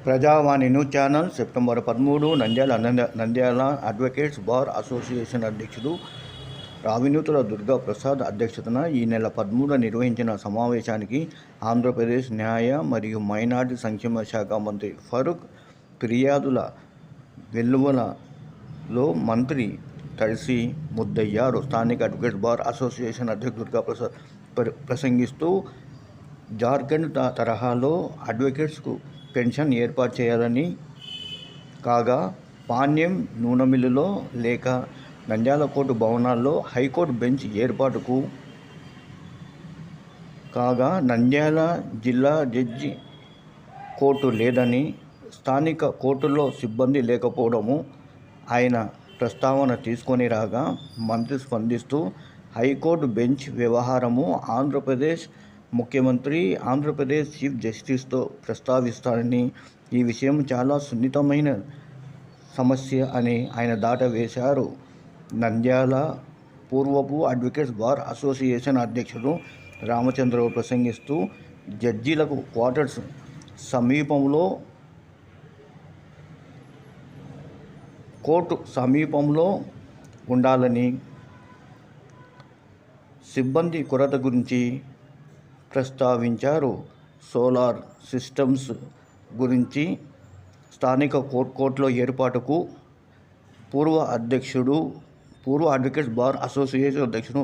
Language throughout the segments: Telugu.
ప్రజావాణి news channel September 13 Nandyal advocates bar association అధ్యక్షుడు రావినూతుల దుర్గా ప్రసాద్ అధ్యక్షతన ఈ నెల 13 నిర్వహించిన సమావేశానికి ఆంధ్రప్రదేశ్ న్యాయ మరియు మైనార్టీ సంక్షేమ శాఖ మంత్రి ఫరూక్ ఫిర్యాదుల వెల్లువలలో మంత్రి తడిసి ముద్దయ్యారు. స్థానిక అడ్వకేట్స్ బార్ అసోసియేషన్ అధ్యక్షుడు దుర్గా ప్రసాద్ ప్రసంగిస్తూ జార్ఖండ్ తరహాలో అడ్వకేట్స్కు పెన్షన్ ఏర్పాటు చేయాలని, కాగా పాణ్యం నూనె మిల్లులో లేక నంద్యాల కోర్టు భవనాల్లో హైకోర్టు బెంచ్ ఏర్పాటుకు, కాగా నంద్యాల జిల్లా జడ్జి కోర్టు లేదని, స్థానిక కోర్టుల్లో సిబ్బంది లేకపోవడము ఆయన ప్రస్తావన తీసుకొని రాగా మంత్రి స్పందిస్తూ హైకోర్టు బెంచ్ వ్యవహారము ఆంధ్రప్రదేశ్ ముఖ్యమంత్రి, ఆంధ్రప్రదేశ్ చీఫ్ జస్టిస్తో ప్రస్తావిస్తారని, ఈ విషయం చాలా సున్నితమైన సమస్య అని ఆయన దాటవేశారు. నంద్యాల పూర్వపు అడ్వకేట్స్ బార్ అసోసియేషన్ అధ్యక్షుడు రామచంద్రరావు ప్రసంగిస్తూ జడ్జీలకు క్వార్టర్స్ కోర్టు సమీపంలో ఉండాలని, సిబ్బంది కొరత గురించి ప్రస్తావించారు. సోలార్ సిస్టమ్స్ గురించి, స్థానిక కోర్టుల ఏర్పాటుకు పూర్వ అడ్వకేట్స్ బార్ అసోసియేషన్ అధ్యక్షుడు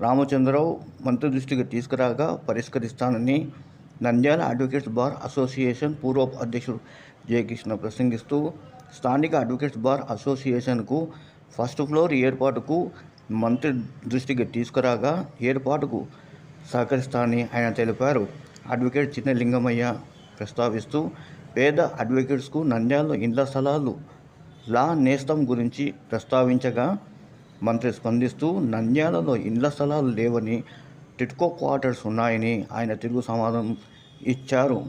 రామచంద్రరావు మంత్రి దృష్టికి తీసుకురాగా పరిష్కరిస్తానని, నంద్యాల అడ్వకేట్స్ బార్ అసోసియేషన్ పూర్వపు అధ్యక్షుడు జయకృష్ణ ప్రసంగిస్తూ స్థానిక అడ్వకేట్స్ బార్ అసోసియేషన్కు ఫస్ట్ ఫ్లోర్ ఏర్పాటుకు మంత్రి దృష్టికి తీసుకురాగా ఏర్పాటుకు సహకరిస్తానని ఆయన తెలిపారు. అడ్వకేట్ చిన్న లింగమయ్య ప్రస్తావిస్తూ పేద అడ్వకేట్స్కు నంద్యాలలో ఇండ్ల స్థలాలు లా నేస్తం గురించి ప్రస్తావించగా మంత్రి స్పందిస్తూ నంద్యాలలో ఇండ్ల స్థలాలు లేవని, టిట్కో క్వార్టర్స్ ఉన్నాయని ఆయన తిరుగు సమాధానం ఇచ్చారు.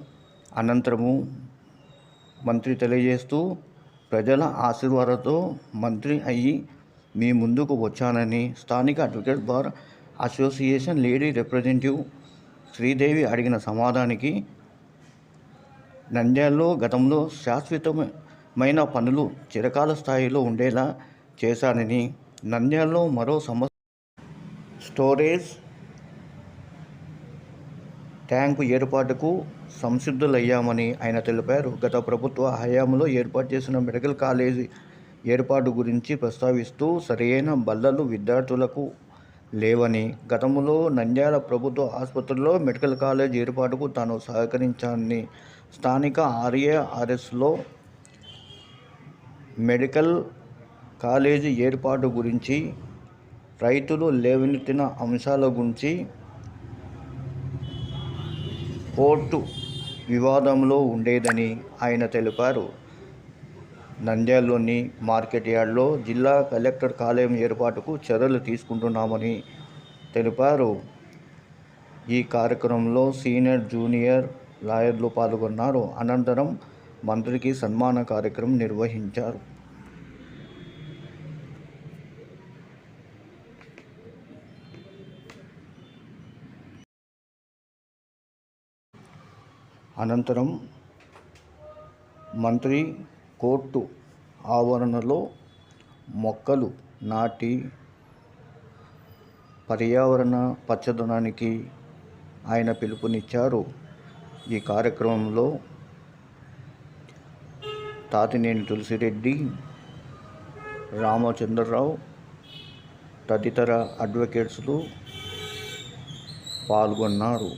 అనంతరము మంత్రి తెలియజేస్తూ ప్రజల ఆశీర్వాదంతో మంత్రి అయ్యి మీ ముందుకు వచ్చానని, స్థానిక advocates bar association lady representative Sridevi అడిగిన సమాధానానికి నంద్యాలలో గతంలో శాశ్వతమైన పనులు చిరకాల స్థాయిలో ఉండేలా చేశానని, నంద్యాలలో మరో స్టోరేజ్ ట్యాంకు ఏర్పాటుకు సంసిద్ధులయ్యామని ఆయన తెలిపారు. గత ప్రభుత్వ హయాంలో ఏర్పాటు చేసిన మెడికల్ కాలేజీ ఏర్పాటు గురించి ప్రస్తావిస్తూ సరైన బల్లలు విద్యార్థులకు లేవని, గతంలో నంద్యాల ప్రభుత్వ ఆసుపత్రిలో మెడికల్ కాలేజ్ ఏర్పాటుకు తాను సహకరించానని, స్థానిక ఆర్ఏఆర్ఎస్లో మెడికల్ కాలేజీ ఏర్పాటు గురించి రైతులు లేవనెత్తిన అంశాల గురించి కోర్టు వివాదంలో ఉండేదని ఆయన తెలిపారు. నంద్యాలలోని మార్కెట్ యార్డ్లో జిల్లా కలెక్టర్ కార్యాలయం ఏర్పాటుకు చర్యలు తీసుకుంటున్నామని తెలిపారు. ఈ కార్యక్రమంలో సీనియర్, జూనియర్ లాయర్లు పాల్గొన్నారు. అనంతరం మంత్రికి సన్మాన కార్యక్రమం నిర్వహించారు. అనంతరం మంత్రి కోర్టు ఆవరణలో మొక్కలు నాటి పర్యావరణ పచ్చదనానికి ఆయన పిలుపునిచ్చారు. ఈ కార్యక్రమంలో తాతినేని తులసిరెడ్డి, రామచంద్రరావు తదితర అడ్వకేట్స్లు పాల్గొన్నారు.